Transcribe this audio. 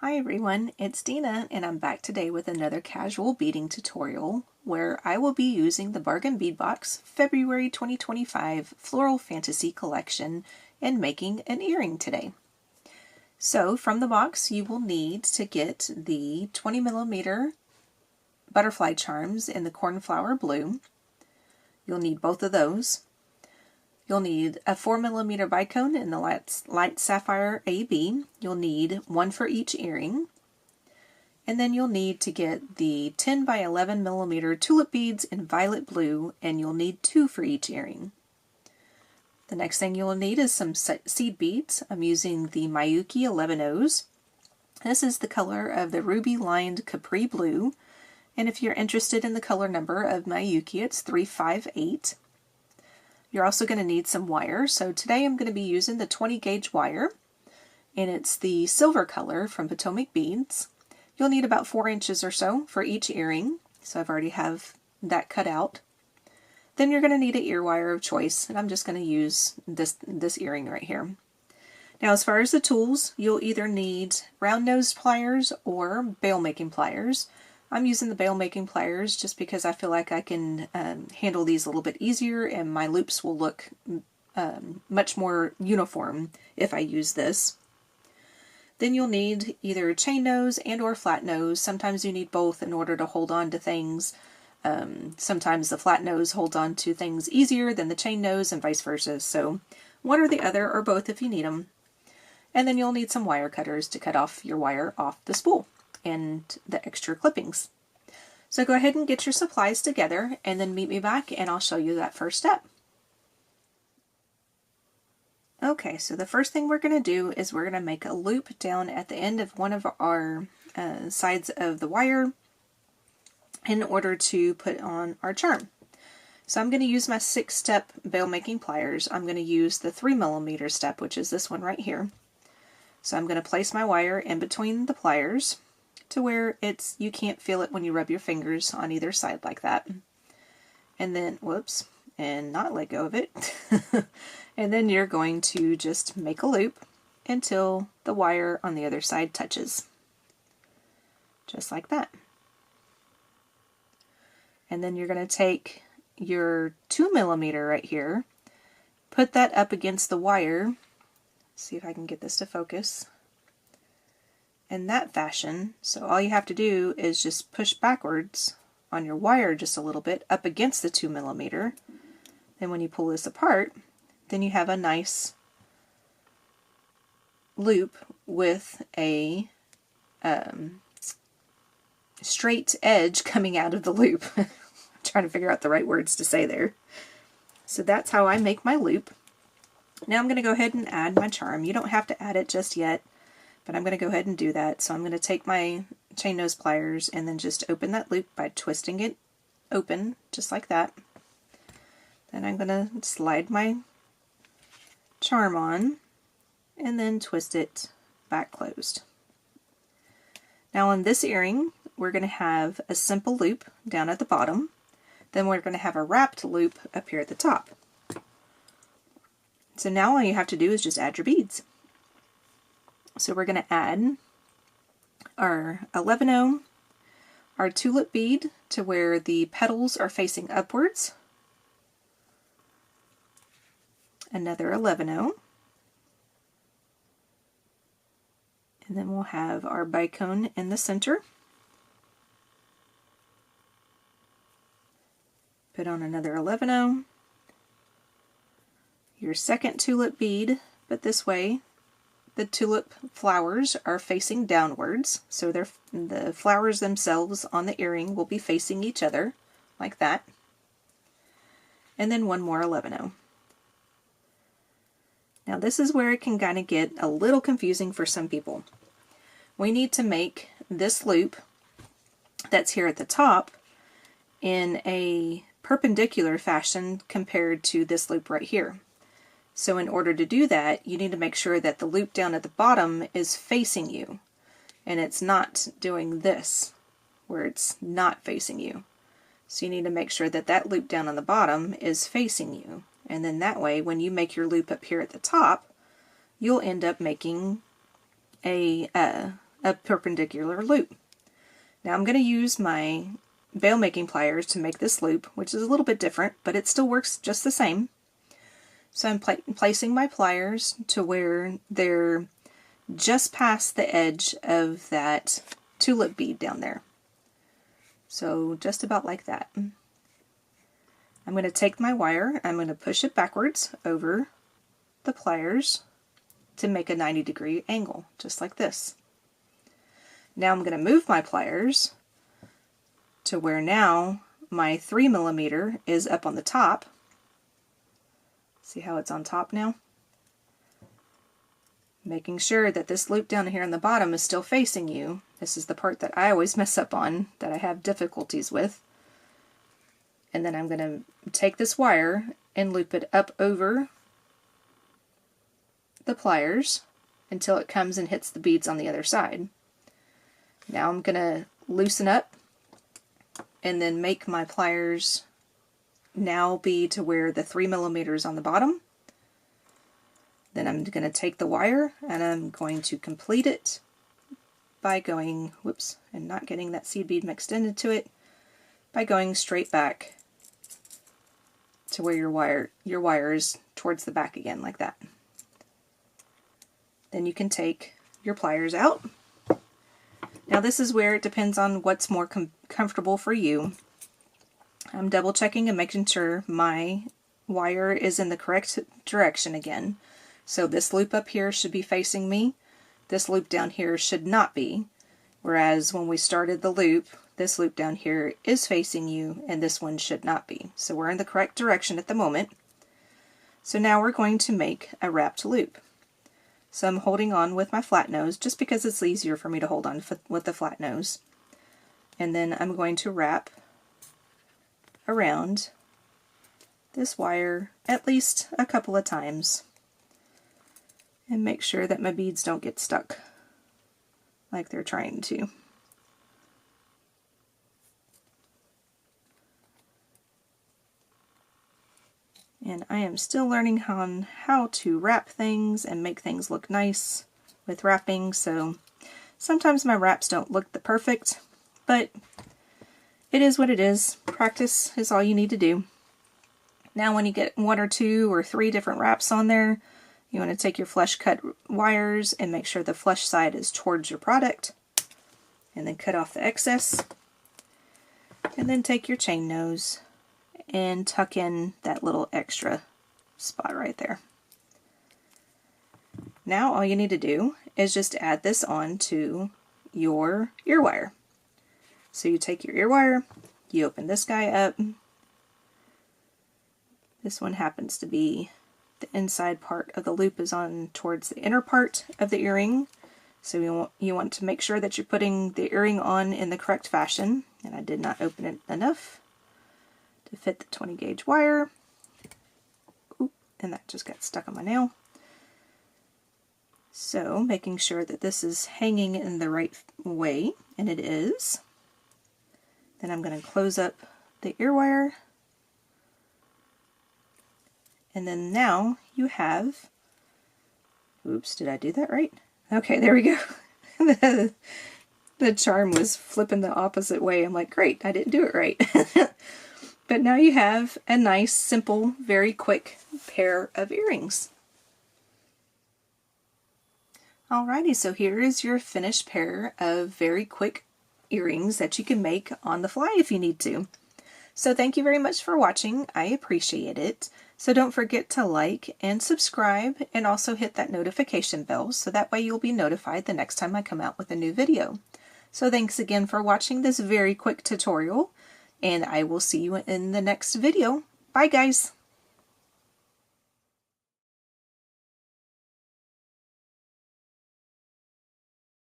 Hi everyone, it's Dina and I'm back today with another casual beading tutorial where I will be using the Bargain Bead Box February 2025 Floral Fantasy Collection and making an earring today. So from the box you will need to get the 20mm butterfly charms in the cornflower blue. You'll need both of those. You'll need a 4mm bicone in the light sapphire AB. You'll need one for each earring. And then you'll need to get the 10 by 11mm tulip beads in violet blue, and you'll need two for each earring. The next thing you'll need is some seed beads. I'm using the Miyuki 11Os. This is the color of the ruby lined capri blue. And if you're interested in the color number of Miyuki, it's 358. You're also going to need some wire, so today I'm going to be using the 20 gauge wire, and it's the silver color from Potomac Beads. You'll need about 4 inches or so for each earring, so I've already have that cut out. Then you're going to need an ear wire of choice, and I'm just going to use this earring right here. Now as far as the tools, you'll either need round nosed pliers or bail making pliers. I'm using the bail making pliers just because I feel like I can handle these a little bit easier and my loops will look much more uniform if I use this. Then you'll need either chain nose and or flat nose. Sometimes you need both in order to hold on to things. Sometimes the flat nose holds on to things easier than the chain nose and vice versa. So one or the other or both if you need them. And then you'll need some wire cutters to cut off your wire off the spool and the extra clippings. So go ahead and get your supplies together and then meet me back and I'll show you that first step. Okay, so the first thing we're going to do is we're going to make a loop down at the end of one of our sides of the wire in order to put on our charm. So I'm going to use my 6-step bail making pliers. I'm going to use the 3mm step, which is this one right here. So I'm going to place my wire in between the pliers to where you can't feel it when you rub your fingers on either side like that. And then, whoops, and not let go of it. And then you're going to just make a loop until the wire on the other side touches. Just like that. And then you're going to take your 2mm right here, put that up against the wire. See if I can get this to focus. In that fashion, so all you have to do is just push backwards on your wire just a little bit up against the 2mm. Then when you pull this apart, then you have a nice loop with a straight edge coming out of the loop. I'm trying to figure out the right words to say there. So that's how I make my loop. Now I'm going to go ahead and add my charm. You don't have to add it just yet, but I'm going to go ahead and do that. So I'm going to take my chain nose pliers and then just open that loop by twisting it open, just like that. Then I'm going to slide my charm on and then twist it back closed. Now on this earring, we're going to have a simple loop down at the bottom. Then we're going to have a wrapped loop up here at the top. So now all you have to do is just add your beads. So we're going to add our 11O, our tulip bead to where the petals are facing upwards, another 11O, and then we'll have our bicone in the center. Put on another 11O, your second tulip bead, but this way the tulip flowers are facing downwards, so the flowers themselves on the earring will be facing each other, like that. And then one more 11O. Now this is where it can kind of get a little confusing for some people. We need to make this loop that's here at the top in a perpendicular fashion compared to this loop right here. So in order to do that, you need to make sure that the loop down at the bottom is facing you, and it's not doing this, where it's not facing you. So you need to make sure that that loop down on the bottom is facing you, and then that way, when you make your loop up here at the top, you'll end up making a a perpendicular loop. Now I'm going to use my bail making pliers to make this loop, which is a little bit different, but it still works just the same. So I'm placing my pliers to where they're just past the edge of that tulip bead down there. So just about like that. I'm going to take my wire, I'm going to push it backwards over the pliers to make a 90-degree angle, just like this. Now I'm going to move my pliers to where now my 3mm is up on the top. See how it's on top now? Making sure that this loop down here on the bottom is still facing you. This is the part that I always mess up on, that I have difficulties with. And then I'm going to take this wire and loop it up over the pliers until it comes and hits the beads on the other side. Now I'm going to loosen up and then make my pliers now be to where the 3mm is on the bottom. Then I'm going to take the wire and I'm going to complete it by going, whoops, and not getting that seed bead mixed into it, by going straight back to where your wire is towards the back again, like that. Then you can take your pliers out. Now this is where it depends on what's more comfortable for you. I'm double checking and making sure my wire is in the correct direction again. So this loop up here should be facing me. This loop down here should not be. Whereas when we started the loop, this loop down here is facing you and this one should not be. So we're in the correct direction at the moment. So now we're going to make a wrapped loop. So I'm holding on with my flat nose just because it's easier for me to hold on with the flat nose. And then I'm going to wrap around this wire at least a couple of times and make sure that my beads don't get stuck like they're trying to. And I am still learning on how to wrap things and make things look nice with wrapping, so sometimes my wraps don't look the perfect, but it is what it is. Practice is all you need to do. Now when you get 1 or 2 or 3 different wraps on there, you want to take your flush cut wires and make sure the flush side is towards your product, and then cut off the excess, and then take your chain nose and tuck in that little extra spot right there. Now all you need to do is just add this on to your ear wire. So you take your ear wire, you open this guy up. This one happens to be the inside part of the loop is on towards the inner part of the earring. So you want to make sure that you're putting the earring on in the correct fashion. And I did not open it enough to fit the 20 gauge wire. Oop, and that just got stuck on my nail. So making sure that this is hanging in the right way, and it is. Then I'm going to close up the ear wire. And then now you have, oops, did I do that right? Okay, there we go. The charm was flipping the opposite way. I'm like, great, I didn't do it right. But now you have a nice, simple, very quick pair of earrings. Alrighty, so here is your finished pair of very quick earrings that you can make on the fly if you need to. So thank you very much for watching. I appreciate it. So don't forget to like and subscribe, and also hit that notification bell so that way you'll be notified the next time I come out with a new video. So thanks again for watching this very quick tutorial, and I will see you in the next video. Bye guys!